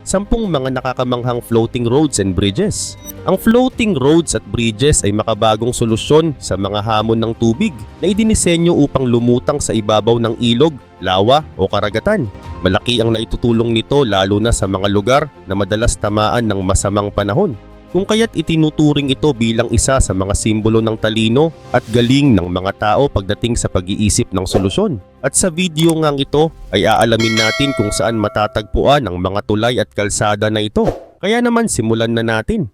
10 mga nakakamanghang floating roads and bridges. Ang floating roads at bridges ay makabagong solusyon sa mga hamon ng tubig na idinisenyo upang lumutang sa ibabaw ng ilog, lawa o karagatan. Malaki ang naitutulong nito lalo na sa mga lugar na madalas tamaan ng masamang panahon. Kung kaya't itinuturing ito bilang isa sa mga simbolo ng talino at galing ng mga tao pagdating sa pag-iisip ng solusyon. At sa video ngang ito ay aalamin natin kung saan matatagpuan ang mga tulay at kalsada na ito. Kaya naman simulan na natin.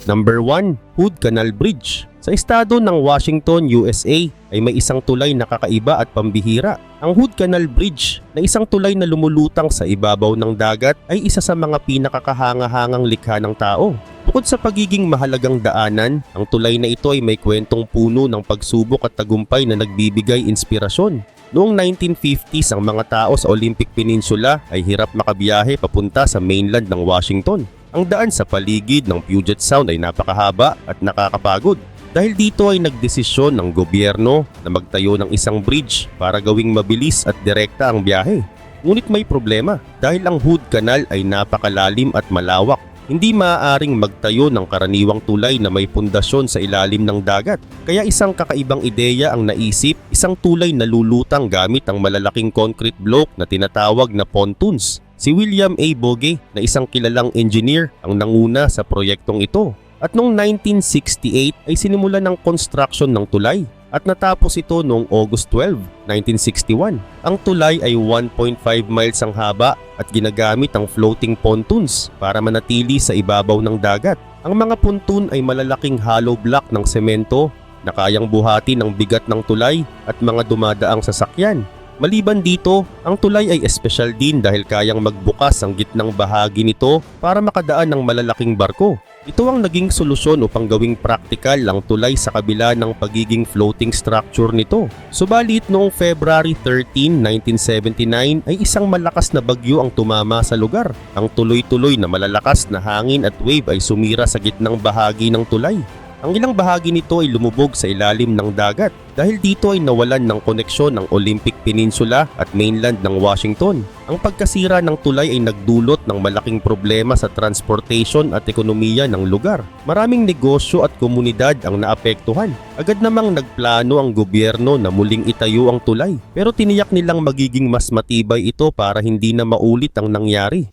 Number 1. Hood Canal Bridge. Sa estado ng Washington, USA ay may isang tulay na kakaiba at pambihira. Ang Hood Canal Bridge na isang tulay na lumulutang sa ibabaw ng dagat ay isa sa mga pinakakahanga-hangang likha ng tao. Bukod sa pagiging mahalagang daanan, ang tulay na ito ay may kwentong puno ng pagsubok at tagumpay na nagbibigay inspirasyon. Noong 1950s, ang mga tao sa Olympic Peninsula ay hirap makabiyahe papunta sa mainland ng Washington. Ang daan sa paligid ng Puget Sound ay napakahaba at nakakapagod. Dahil dito ay nagdesisyon ng gobyerno na magtayo ng isang bridge para gawing mabilis at direkta ang biyahe. Ngunit may problema dahil ang Hood Canal ay napakalalim at malawak. Hindi maaaring magtayo ng karaniwang tulay na may pundasyon sa ilalim ng dagat. Kaya isang kakaibang ideya ang naisip, isang tulay na lulutang gamit ang malalaking concrete block na tinatawag na pontoons. Si William A. Bogue na isang kilalang engineer ang nanguna sa proyektong ito. At noong 1968 ay sinimulan ng construction ng tulay at natapos ito noong August 12, 1961. Ang tulay ay 1.5 miles ang haba at ginagamit ang floating pontoons para manatili sa ibabaw ng dagat. Ang mga pontoon ay malalaking hollow block ng semento na kayang buhatin ang bigat ng tulay at mga dumadaang sasakyan. Maliban dito, ang tulay ay espesyal din dahil kayang magbukas ang gitnang bahagi nito para makadaan ng malalaking barko. Ito ang naging solusyon upang gawing praktikal ang tulay sa kabila ng pagiging floating structure nito. Subalit noong February 13, 1979 ay isang malakas na bagyo ang tumama sa lugar. Ang tuloy-tuloy na malalakas na hangin at wave ay sumira sa gitnang bahagi ng tulay. Ang ilang bahagi nito ay lumubog sa ilalim ng dagat dahil dito ay nawalan ng koneksyon ng Olympic Peninsula at mainland ng Washington. Ang pagkasira ng tulay ay nagdulot ng malaking problema sa transportation at ekonomiya ng lugar. Maraming negosyo at komunidad ang naapektuhan. Agad namang nagplano ang gobyerno na muling itayo ang tulay, pero tiniyak nilang magiging mas matibay ito para hindi na maulit ang nangyari.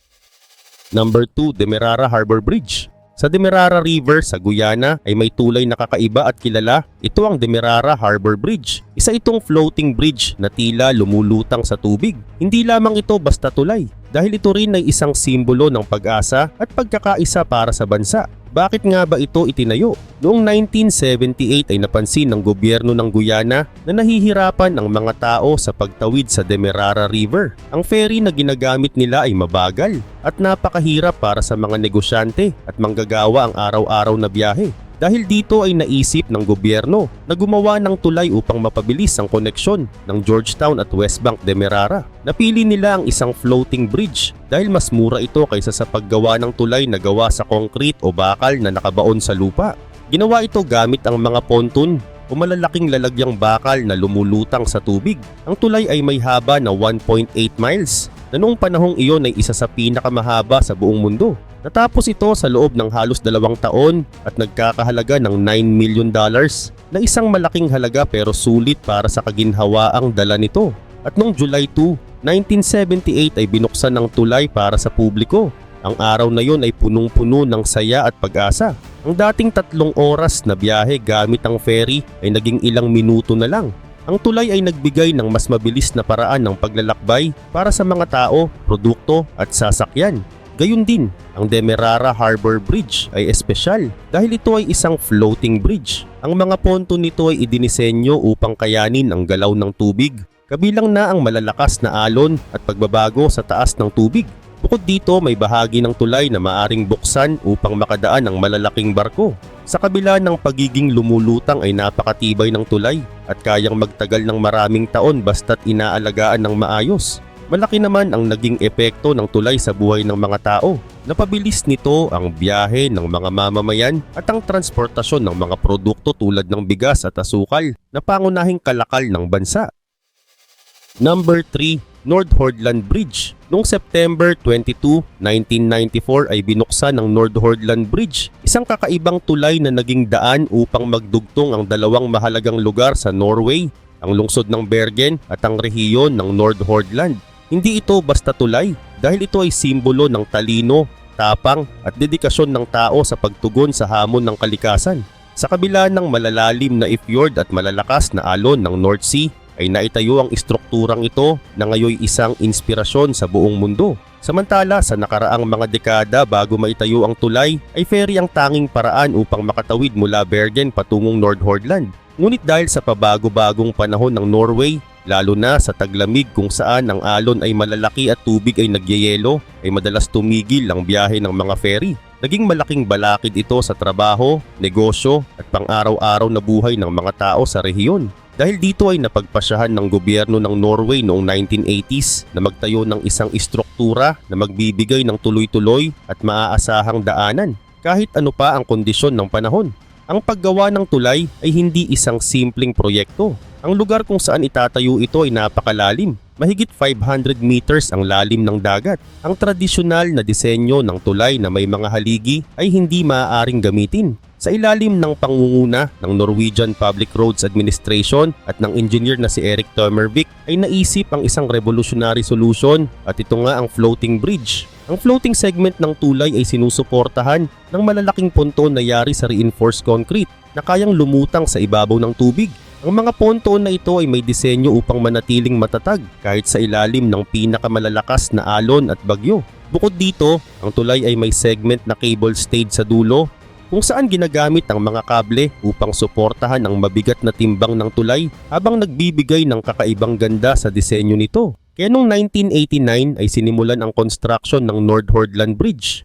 Number 2. Demerara Harbor Bridge. Sa Demerara River sa Guyana ay may tulay na kakaiba at kilala. Ito ang Demerara Harbor Bridge. Isa itong floating bridge na tila lumulutang sa tubig. Hindi lamang ito basta tulay, dahil ito rin ay isang simbolo ng pag-asa at pagkakaisa para sa bansa. Bakit nga ba ito itinayo? Noong 1978 ay napansin ng gobyerno ng Guyana na nahihirapan ang mga tao sa pagtawid sa Demerara River. Ang ferry na ginagamit nila ay mabagal at napakahirap para sa mga negosyante at manggagawa ang araw-araw na biyahe. Dahil dito ay naisip ng gobyerno na gumawa ng tulay upang mapabilis ang koneksyon ng Georgetown at West Bank Demerara. Napili nila ang isang floating bridge dahil mas mura ito kaysa sa paggawa ng tulay na gawa sa concrete o bakal na nakabaon sa lupa. Ginawa ito gamit ang mga pontoon o malalaking lalagyang bakal na lumulutang sa tubig. Ang tulay ay may haba na 1.8 miles na noong panahong iyon ay isa sa pinakamahaba sa buong mundo. Natapos ito sa loob ng halos 2 taon at nagkakahalaga ng $9 million na isang malaking halaga pero sulit para sa kaginhawaang dala nito. At noong July 2, 1978 ay binuksan ng tulay para sa publiko. Ang araw na yon ay punong-puno ng saya at pag-asa. Ang dating 3 oras na biyahe gamit ang ferry ay naging ilang minuto na lang. Ang tulay ay nagbigay ng mas mabilis na paraan ng paglalakbay para sa mga tao, produkto at sasakyan. Gayun din, ang Demerara Harbor Bridge ay espesyal dahil ito ay isang floating bridge. Ang mga ponton nito ay idinisenyo upang kayanin ang galaw ng tubig, kabilang na ang malalakas na alon at pagbabago sa taas ng tubig. Bukod dito, may bahagi ng tulay na maaring buksan upang makadaan ang malalaking barko. Sa kabila ng pagiging lumulutang ay napakatibay ng tulay at kayang magtagal ng maraming taon basta't inaalagaan ng maayos. Malaki naman ang naging epekto ng tulay sa buhay ng mga tao. Napabilis nito ang biyahe ng mga mamamayan at ang transportasyon ng mga produkto tulad ng bigas at asukal na pangunahing kalakal ng bansa. Number 3. Nordhordland Bridge. Noong September 22, 1994 ay binuksan ang Nordhordland Bridge, isang kakaibang tulay na naging daan upang magdugtong ang dalawang mahalagang lugar sa Norway, ang lungsod ng Bergen at ang rehiyon ng Nordhordland. Hindi ito basta tulay dahil ito ay simbolo ng talino, tapang at dedikasyon ng tao sa pagtugon sa hamon ng kalikasan. Sa kabila ng malalalim na ifjord at malalakas na alon ng North Sea, ay naitayo ang istrukturang ito na ngayon isang inspirasyon sa buong mundo. Samantala sa nakaraang mga dekada bago maitayo ang tulay ay ferry ang tanging paraan upang makatawid mula Bergen patungong Nordhordland. Ngunit dahil sa pabago-bagong panahon ng Norway, lalo na sa taglamig kung saan ang alon ay malalaki at tubig ay nagyayelo, ay madalas tumigil ang biyahe ng mga ferry. Naging malaking balakid ito sa trabaho, negosyo at pang-araw-araw na buhay ng mga tao sa rehiyon. Dahil dito ay napagpasyahan ng gobyerno ng Norway noong 1980s na magtayo ng isang istruktura na magbibigay ng tuloy-tuloy at maaasahang daanan kahit ano pa ang kondisyon ng panahon. Ang paggawa ng tulay ay hindi isang simpleng proyekto. Ang lugar kung saan itatayo ito ay napakalalim. Mahigit 500 meters ang lalim ng dagat. Ang tradisyonal na disenyo ng tulay na may mga haligi ay hindi maaaring gamitin. Sa ilalim ng pangunguna ng Norwegian Public Roads Administration at ng engineer na si Erik Tømmervik ay naisip ang isang revolutionary solution at ito nga ang floating bridge. Ang floating segment ng tulay ay sinusuportahan ng malalaking ponton na yari sa reinforced concrete na kayang lumutang sa ibabaw ng tubig. Ang mga ponton na ito ay may disenyo upang manatiling matatag kahit sa ilalim ng pinakamalalakas na alon at bagyo. Bukod dito, ang tulay ay may segment na cable stayed sa dulo kung saan ginagamit ang mga kable upang suportahan ang mabigat na timbang ng tulay habang nagbibigay ng kakaibang ganda sa disenyo nito. Kaya noong 1989 ay sinimulan ang construction ng Nordhordland Bridge.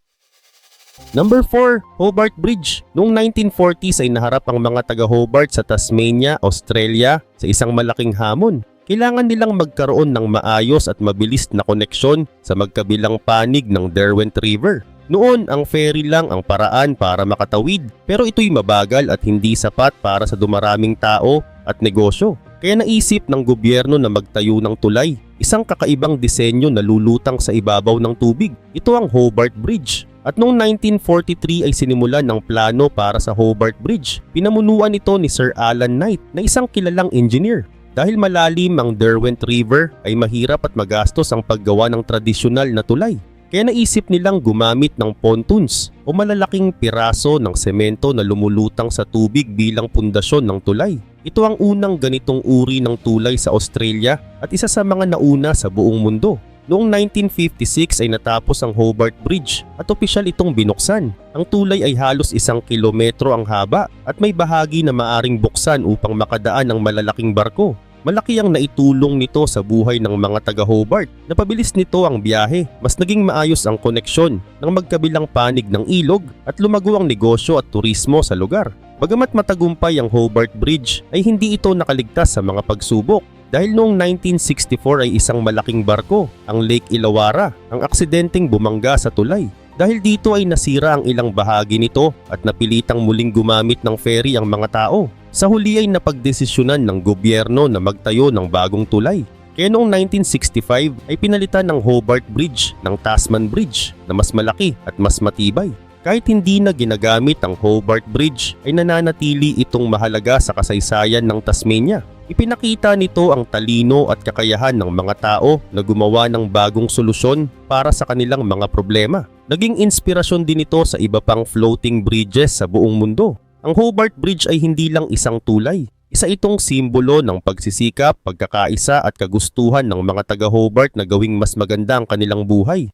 Number 4, Hobart Bridge. Noong 1940s ay naharap ang mga taga-Hobart sa Tasmania, Australia sa isang malaking hamon. Kailangan nilang magkaroon ng maayos at mabilis na koneksyon sa magkabilang panig ng Derwent River. Noon, ang ferry lang ang paraan para makatawid pero ito'y mabagal at hindi sapat para sa dumaraming tao at negosyo. Kaya naisip ng gobyerno na magtayo ng tulay, isang kakaibang disenyo na lulutang sa ibabaw ng tubig. Ito ang Hobart Bridge. At noong 1943 ay sinimulan ng plano para sa Hobart Bridge. Pinamunuan ito ni Sir Alan Knight na isang kilalang engineer. Dahil malalim ang Derwent River ay mahirap at magastos ang paggawa ng tradisyonal na tulay. Kaya naisip nilang gumamit ng pontoons o malalaking piraso ng semento na lumulutang sa tubig bilang pundasyon ng tulay. Ito ang unang ganitong uri ng tulay sa Australia at isa sa mga nauna sa buong mundo. Noong 1956 ay natapos ang Hobart Bridge at opisyal itong binuksan. Ang tulay ay halos 1 kilometro ang haba at may bahagi na maaring buksan upang makadaan ng malalaking barko. Malaki ang naitulong nito sa buhay ng mga taga-Hobart. Napabilis nito ang biyahe, mas naging maayos ang koneksyon ng magkabilang panig ng ilog at lumago ang negosyo at turismo sa lugar. Bagamat matagumpay ang Hobart Bridge ay hindi ito nakaligtas sa mga pagsubok. Dahil noong 1964 ay isang malaking barko, ang Lake Illawarra, ang aksidenteng bumangga sa tulay. Dahil dito ay nasira ang ilang bahagi nito at napilitang muling gumamit ng ferry ang mga tao. Sa huli ay napagdesisyonan ng gobyerno na magtayo ng bagong tulay. Kaya noong 1965 ay pinalitan ng Hobart Bridge ng Tasman Bridge na mas malaki at mas matibay. Kahit hindi na ginagamit ang Hobart Bridge ay nananatili itong mahalaga sa kasaysayan ng Tasmania. Ipinakita nito ang talino at kakayahan ng mga tao na gumawa ng bagong solusyon para sa kanilang mga problema. Naging inspirasyon din ito sa iba pang floating bridges sa buong mundo. Ang Hobart Bridge ay hindi lang isang tulay. Isa itong simbolo ng pagsisikap, pagkakaisa at kagustuhan ng mga taga-Hobart na gawing mas maganda ang kanilang buhay.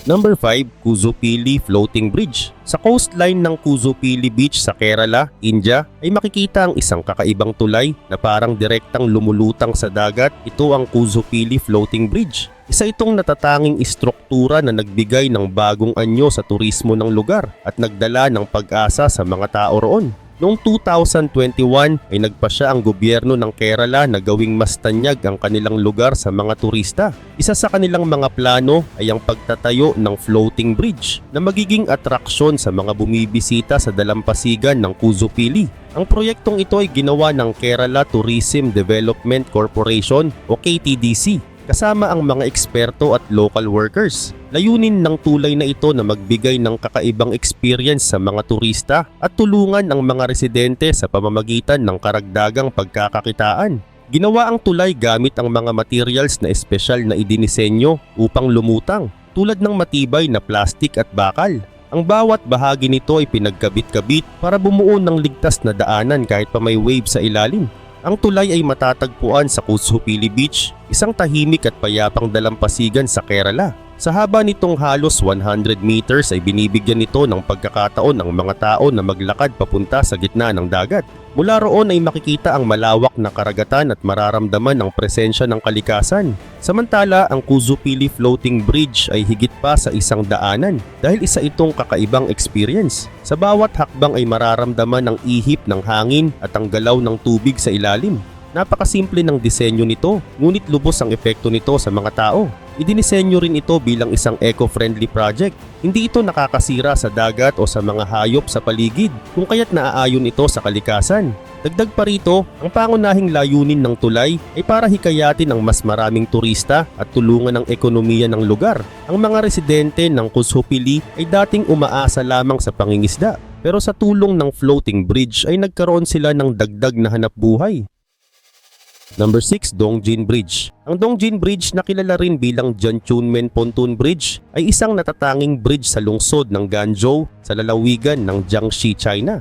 Number 5, Kuzupili Floating Bridge. Sa coastline ng Kuzupili Beach sa Kerala, India, ay makikita ang isang kakaibang tulay na parang direktang lumulutang sa dagat. Ito ang Kuzupili Floating Bridge. Isa itong natatanging istruktura na nagbigay ng bagong anyo sa turismo ng lugar at nagdala ng pag-asa sa mga tao roon. Noong 2021 ay nagpasya ang gobyerno ng Kerala na gawing mas tanyag ang kanilang lugar sa mga turista. Isa sa kanilang mga plano ay ang pagtatayo ng floating bridge na magiging atraksyon sa mga bumibisita sa dalampasigan ng Kuzupili. Ang proyektong ito ay ginawa ng Kerala Tourism Development Corporation o KTDC. kasama ang mga eksperto at local workers. Layunin ng tulay na ito na magbigay ng kakaibang experience sa mga turista at tulungan ang mga residente sa pamamagitan ng karagdagang pagkakakitaan. Ginawa ang tulay gamit ang mga materials na espesyal na idinisenyo upang lumutang, tulad ng matibay na plastik at bakal. Ang bawat bahagi nito ay pinagkabit-kabit para bumuo ng ligtas na daanan kahit pa may wave sa ilalim. Ang tulay ay matatagpuan sa Kuzhupili Beach, isang tahimik at payapang dalampasigan sa Kerala. Sa haba nitong halos 100 meters ay binibigyan nito ng pagkakataon ang mga tao na maglakad papunta sa gitna ng dagat. Mula roon ay makikita ang malawak na karagatan at mararamdaman ang presensya ng kalikasan. Samantala, ang Kuzhupili Floating Bridge ay higit pa sa isang daanan dahil isa itong kakaibang experience. Sa bawat hakbang ay mararamdaman ang ihip ng hangin at ang galaw ng tubig sa ilalim. Napakasimple ng disenyo nito, ngunit lubos ang epekto nito sa mga tao. Idinisenyo rin ito bilang isang eco-friendly project. Hindi ito nakakasira sa dagat o sa mga hayop sa paligid, kung kaya't naaayon ito sa kalikasan. Dagdag pa rito, ang pangunahing layunin ng tulay ay para hikayatin ang mas maraming turista at tulungan ang ekonomiya ng lugar. Ang mga residente ng Kuzhupili ay dating umaasa lamang sa pangingisda, pero sa tulong ng floating bridge ay nagkaroon sila ng dagdag na hanapbuhay. Number 6, Dongjin Bridge. Ang Dongjin Bridge na kilala rin bilang Janchunmen Pontoon Bridge ay isang natatanging bridge sa lungsod ng Ganzhou sa lalawigan ng Jiangxi, China.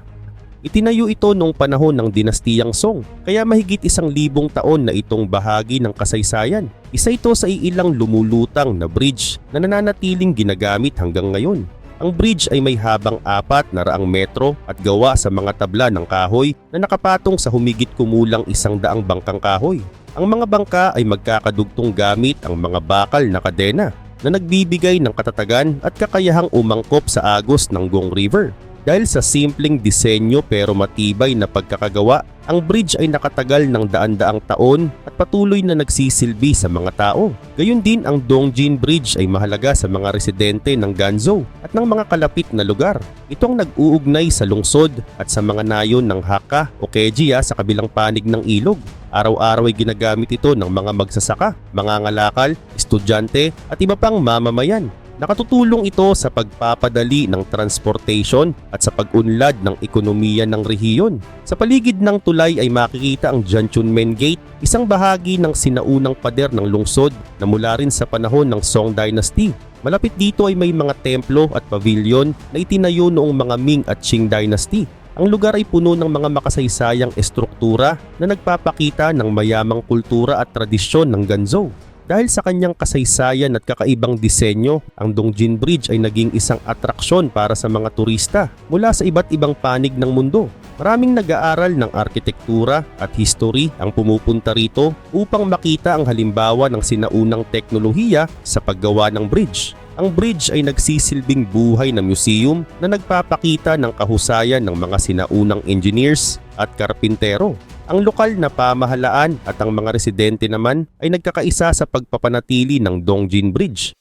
Itinayo ito noong panahon ng dinastiyang Song, kaya mahigit 1,000 taon na itong bahagi ng kasaysayan. Isa ito sa iilang lumulutang na bridge na nananatiling ginagamit hanggang ngayon. Ang bridge ay may habang 400 metro at gawa sa mga tabla ng kahoy na nakapatong sa humigit kumulang 100 bangkang kahoy. Ang mga bangka ay magkakadugtong gamit ang mga bakal na kadena na nagbibigay ng katatagan at kakayahang umangkop sa agos ng Gong River. Dahil sa simpleng disenyo pero matibay na pagkakagawa, ang bridge ay nakatagal ng daan-daang taon at patuloy na nagsisilbi sa mga tao. Gayun din ang Dongjin Bridge ay mahalaga sa mga residente ng Ganzhou at ng mga kalapit na lugar. Ito ang nag-uugnay sa lungsod at sa mga nayon ng Hakka o Kejia sa kabilang panig ng ilog. Araw-araw ay ginagamit ito ng mga magsasaka, mangangalakal, estudyante at iba pang mamamayan. Nakatutulong ito sa pagpapadali ng transportation at sa pag-unlad ng ekonomiya ng rehiyon. Sa paligid ng tulay ay makikita ang Janchunmen Gate, isang bahagi ng sinaunang pader ng lungsod na mula rin sa panahon ng Song Dynasty. Malapit dito ay may mga templo at pavilion na itinayo noong mga Ming at Qing Dynasty. Ang lugar ay puno ng mga makasaysayang estruktura na nagpapakita ng mayamang kultura at tradisyon ng Ganzhou. Dahil sa kanyang kasaysayan at kakaibang disenyo, ang Dongjin Bridge ay naging isang atraksyon para sa mga turista mula sa iba't ibang panig ng mundo. Maraming nag-aaral ng arkitektura at history ang pumupunta rito upang makita ang halimbawa ng sinaunang teknolohiya sa paggawa ng bridge. Ang bridge ay nagsisilbing buhay na museum na nagpapakita ng kahusayan ng mga sinaunang engineers at karpintero. Ang lokal na pamahalaan at ang mga residente naman ay nagkakaisa sa pagpapanatili ng Dongjin Bridge.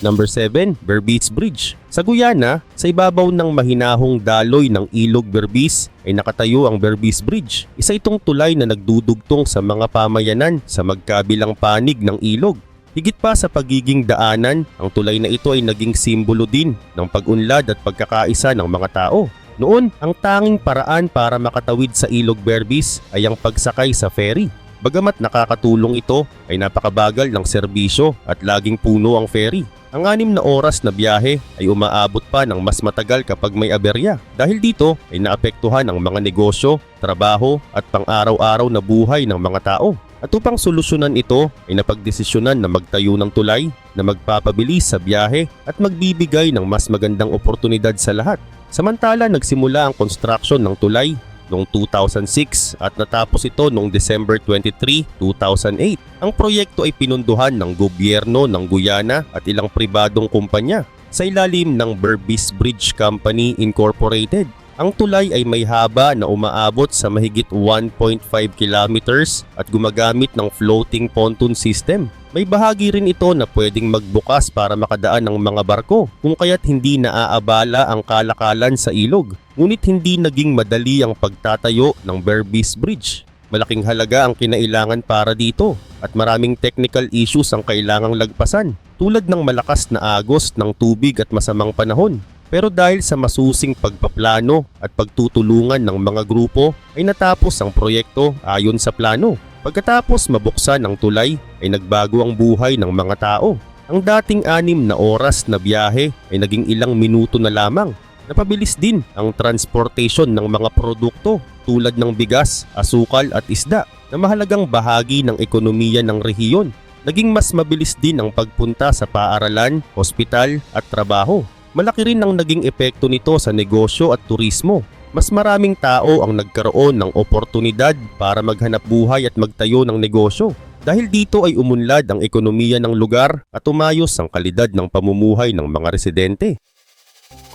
Number 7, Berbice Bridge. Sa Guyana, sa ibabaw ng mahinahong daloy ng ilog Berbice ay nakatayo ang Berbice Bridge. Isa itong tulay na nagdudugtong sa mga pamayanan sa magkabilang panig ng ilog. Higit pa sa pagiging daanan, ang tulay na ito ay naging simbolo din ng pag-unlad at pagkakaisa ng mga tao. Noon, ang tanging paraan para makatawid sa ilog Berbice ay ang pagsakay sa ferry. Bagamat nakakatulong ito, ay napakabagal ng serbisyo at laging puno ang ferry. Ang 6 na oras na biyahe ay umaabot pa ng mas matagal kapag may aberya. Dahil dito ay naapektuhan ang mga negosyo, trabaho at pang-araw-araw na buhay ng mga tao. At upang solusyonan ito ay napagdesisyonan na magtayo ng tulay na magpapabilis sa biyahe at magbibigay ng mas magandang oportunidad sa lahat. Samantala, nagsimula ang construction ng tulay noong 2006 at natapos ito noong December 23, 2008. Ang proyekto ay pinunduhan ng gobyerno ng Guyana at ilang pribadong kumpanya sa ilalim ng Berbice Bridge Company Incorporated. Ang tulay ay may haba na umaabot sa mahigit 1.5 kilometers at gumagamit ng floating pontoon system. May bahagi rin ito na pwedeng magbukas para makadaan ng mga barko kung kaya't hindi naaabala ang kalakalan sa ilog. Ngunit hindi naging madali ang pagtatayo ng Berbice Bridge. Malaking halaga ang kinailangan para dito at maraming technical issues ang kailangang lagpasan tulad ng malakas na agos ng tubig at masamang panahon. Pero dahil sa masusing pagpaplano at pagtutulungan ng mga grupo ay natapos ang proyekto ayon sa plano. Pagkatapos mabuksan ang tulay ay nagbago ang buhay ng mga tao. Ang dating 6 na oras na biyahe ay naging ilang minuto na lamang. Napabilis din ang transportation ng mga produkto tulad ng bigas, asukal at isda na mahalagang bahagi ng ekonomiya ng rehiyon. Naging mas mabilis din ang pagpunta sa paaralan, ospital at trabaho. Malaki rin ang naging epekto nito sa negosyo at turismo. Mas maraming tao ang nagkaroon ng oportunidad para maghanap buhay at magtayo ng negosyo. Dahil dito ay umunlad ang ekonomiya ng lugar at umayos ang kalidad ng pamumuhay ng mga residente.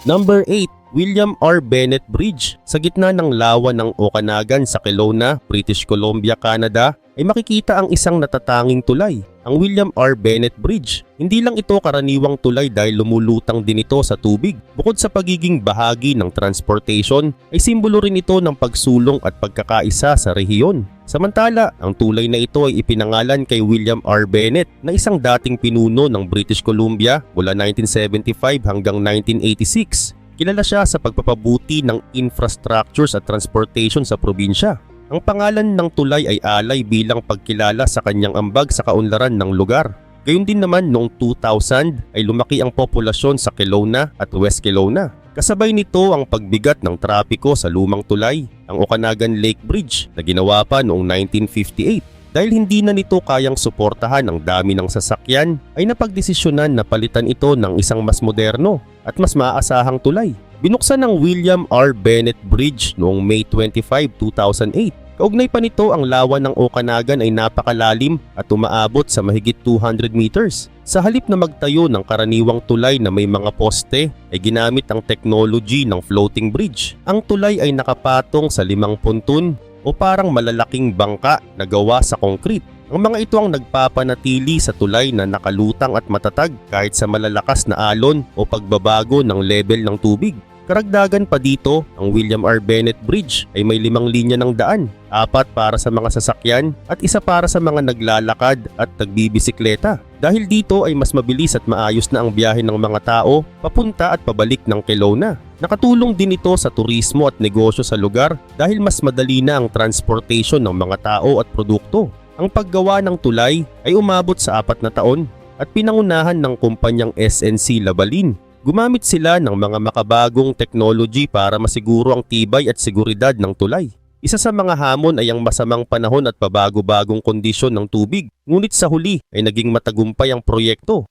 Number 8. William R. Bennett Bridge. Sa gitna ng lawa ng Okanagan sa Kelowna, British Columbia, Canada, ay makikita ang isang natatanging tulay, ang William R. Bennett Bridge. Hindi lang ito karaniwang tulay dahil lumulutang din ito sa tubig. Bukod sa pagiging bahagi ng transportation, ay simbolo rin ito ng pagsulong at pagkakaisa sa rehiyon. Samantala, ang tulay na ito ay ipinangalan kay William R. Bennett na isang dating pinuno ng British Columbia mula 1975 hanggang 1986. Kilala siya sa pagpapabuti ng infrastructures at transportation sa probinsya. Ang pangalan ng tulay ay alay bilang pagkilala sa kanyang ambag sa kaunlaran ng lugar. Gayun din naman noong 2000 ay lumaki ang populasyon sa Kelowna at West Kelowna. Kasabay nito ang pagbigat ng trapiko sa lumang tulay, ang Okanagan Lake Bridge na ginawa pa noong 1958. Dahil hindi na nito kayang suportahan ang dami ng sasakyan, ay napagdesisyonan na palitan ito ng isang mas moderno at mas maaasahang tulay. Binuksan ng William R. Bennett Bridge noong May 25, 2008. Kaugnay pa nito ang lawa ng Okanagan ay napakalalim at umaabot sa mahigit 200 meters. Sa halip na magtayo ng karaniwang tulay na may mga poste, ay ginamit ang technology ng floating bridge. Ang tulay ay nakapatong sa 5 ponton o parang malalaking bangka na gawa sa concrete. Ang mga ito ang nagpapanatili sa tulay na nakalutang at matatag kahit sa malalakas na alon o pagbabago ng level ng tubig. Karagdagan pa dito, ang William R. Bennett Bridge ay may 5 linya ng daan, 4 para sa mga sasakyan at 1 para sa mga naglalakad at nagbibisikleta. Dahil dito ay mas mabilis at maayos na ang biyahe ng mga tao papunta at pabalik ng Kelowna. Nakatulong din ito sa turismo at negosyo sa lugar dahil mas madali na ang transportation ng mga tao at produkto. Ang paggawa ng tulay ay umabot sa 4 na taon at pinangunahan ng kumpanyang SNC Lavalin. Gumamit sila ng mga makabagong technology para masiguro ang tibay at seguridad ng tulay. Isa sa mga hamon ay ang masamang panahon at pabago-bagong kondisyon ng tubig, ngunit sa huli ay naging matagumpay ang proyekto.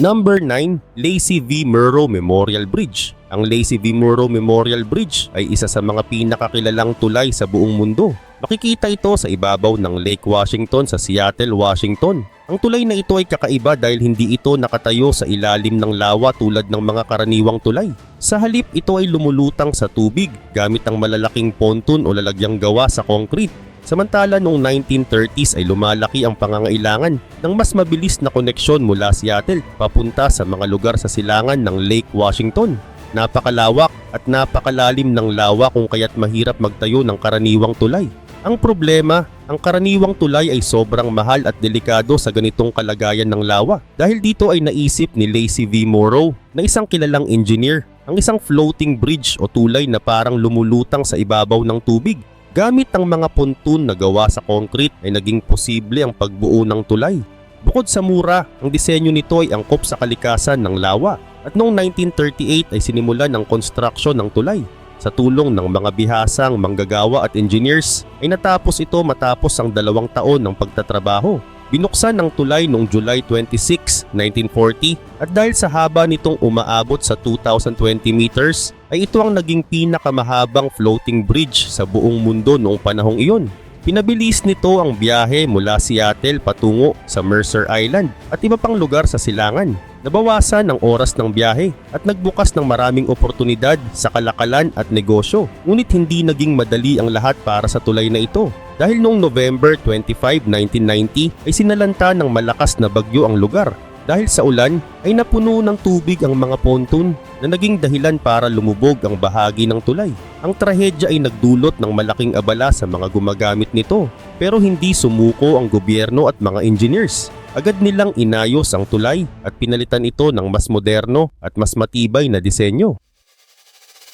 Number 9. Lacey V. Murrow Memorial Bridge. Ang Lacey V. Murrow Memorial Bridge ay isa sa mga pinakakilalang tulay sa buong mundo. Makikita ito sa ibabaw ng Lake Washington sa Seattle, Washington. Ang tulay na ito ay kakaiba dahil hindi ito nakatayo sa ilalim ng lawa tulad ng mga karaniwang tulay. Sa halip, ito ay lumulutang sa tubig gamit ang malalaking ponton o lalagyang gawa sa concrete. Samantala noong 1930s ay lumalaki ang pangangailangan ng mas mabilis na koneksyon mula Seattle papunta sa mga lugar sa silangan ng Lake Washington. Napakalawak at napakalalim ng lawa kung kaya't mahirap magtayo ng karaniwang tulay. Ang problema, ang karaniwang tulay ay sobrang mahal at delikado sa ganitong kalagayan ng lawa. Dahil dito ay naisip ni Lacey V. Murrow na isang kilalang engineer ang isang floating bridge o tulay na parang lumulutang sa ibabaw ng tubig. Gamit ang mga ponton na gawa sa concrete ay naging posible ang pagbuo ng tulay. Bukod sa mura, ang disenyo nito ay angkop sa kalikasan ng lawa. At noong 1938 ay sinimulan ang construction ng tulay. Sa tulong ng mga bihasang manggagawa at engineers ay natapos ito matapos ang 2 taon ng pagtatrabaho. Binuksan ang tulay noong July 26, 1940 at dahil sa haba nitong umaabot sa 2,020 meters ay ito ang naging pinakamahabang floating bridge sa buong mundo noong panahong iyon. Pinabilis nito ang biyahe mula Seattle patungo sa Mercer Island at iba pang lugar sa silangan. Nabawasan ang oras ng biyahe at nagbukas ng maraming oportunidad sa kalakalan at negosyo. Ngunit hindi naging madali ang lahat para sa tulay na ito. Dahil noong November 25, 1990 ay sinalanta ng malakas na bagyo ang lugar. Dahil sa ulan ay napuno ng tubig ang mga pontoon na naging dahilan para lumubog ang bahagi ng tulay. Ang trahedya ay nagdulot ng malaking abala sa mga gumagamit nito, pero hindi sumuko ang gobyerno at mga engineers. Agad nilang inayos ang tulay at pinalitan ito ng mas moderno at mas matibay na disenyo.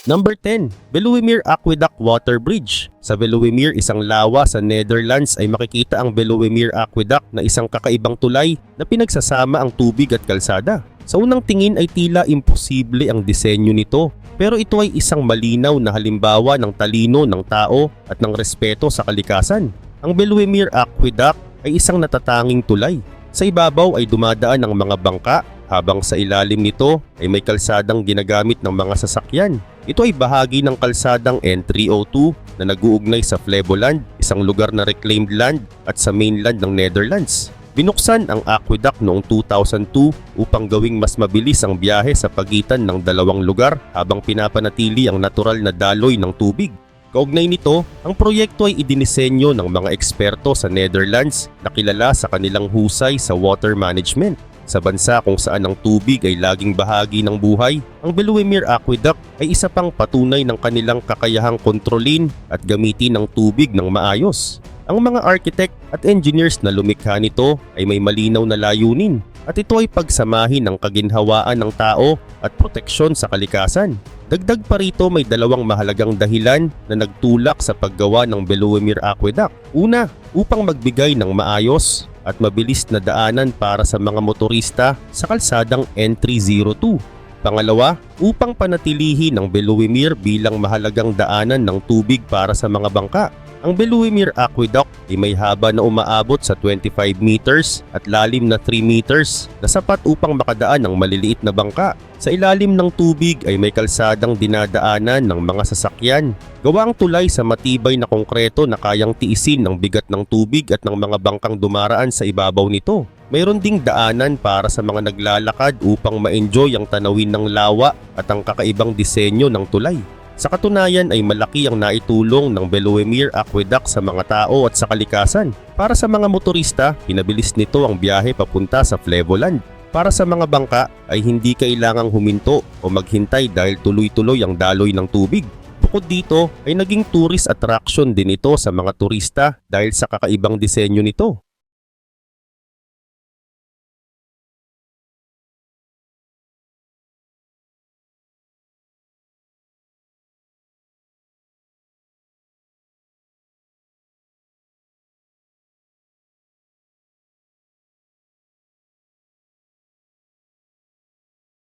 Number 10. Beluwemeer Aqueduct Water Bridge. Sa Beluwemeer, isang lawa sa Netherlands ay makikita ang Beluwemeer Aqueduct na isang kakaibang tulay na pinagsasama ang tubig at kalsada. Sa unang tingin ay tila imposible ang disenyo nito, pero ito ay isang malinaw na halimbawa ng talino ng tao at ng respeto sa kalikasan. Ang Beluwemeer Aqueduct ay isang natatanging tulay. Sa ibabaw ay dumadaan ang mga bangka, habang sa ilalim nito ay may kalsadang ginagamit ng mga sasakyan. Ito ay bahagi ng kalsadang N302 na nag-uugnay sa Flevoland, isang lugar na reclaimed land, at sa mainland ng Netherlands. Binuksan ang aqueduct noong 2002 upang gawing mas mabilis ang biyahe sa pagitan ng dalawang lugar habang pinapanatili ang natural na daloy ng tubig. Kaugnay nito, ang proyekto ay idinisenyo ng mga eksperto sa Netherlands na kilala sa kanilang husay sa water management. Sa bansa kung saan ang tubig ay laging bahagi ng buhay, ang Beluwemeer Aqueduct ay isa pang patunay ng kanilang kakayahang kontrolin at gamitin ang tubig ng maayos. Ang mga architect at engineers na lumikha nito ay may malinaw na layunin, at ito ay pagsamahin ng kaginhawaan ng tao at proteksyon sa kalikasan. Dagdag pa rito, may dalawang mahalagang dahilan na nagtulak sa paggawa ng Beluwemeer Aqueduct. Una, upang magbigay ng maayos at mabilis na daanan para sa mga motorista sa kalsadang N302. Pangalawa, upang panatilihin ang Beluwemeer bilang mahalagang daanan ng tubig para sa mga bangka. Ang Beluwemeer Aqueduct ay may haba na umaabot sa 25 meters at lalim na 3 meters na sapat upang makadaan ang maliliit na bangka. Sa ilalim ng tubig ay may kalsadang dinadaanan ng mga sasakyan. Gawa ang tulay sa matibay na konkreto na kayang tiisin ang bigat ng tubig at ng mga bangkang dumaraan sa ibabaw nito. Mayroon ding daanan para sa mga naglalakad upang ma-enjoy ang tanawin ng lawa at ang kakaibang disenyo ng tulay. Sa katunayan ay malaki ang naitulong ng Beluwemeer Aqueduct sa mga tao at sa kalikasan. Para sa mga motorista, pinabilis nito ang biyahe papunta sa Flevoland. Para sa mga bangka ay hindi kailangang huminto o maghintay dahil tuloy-tuloy ang daloy ng tubig. Bukod dito ay naging tourist attraction din ito sa mga turista dahil sa kakaibang disenyo nito.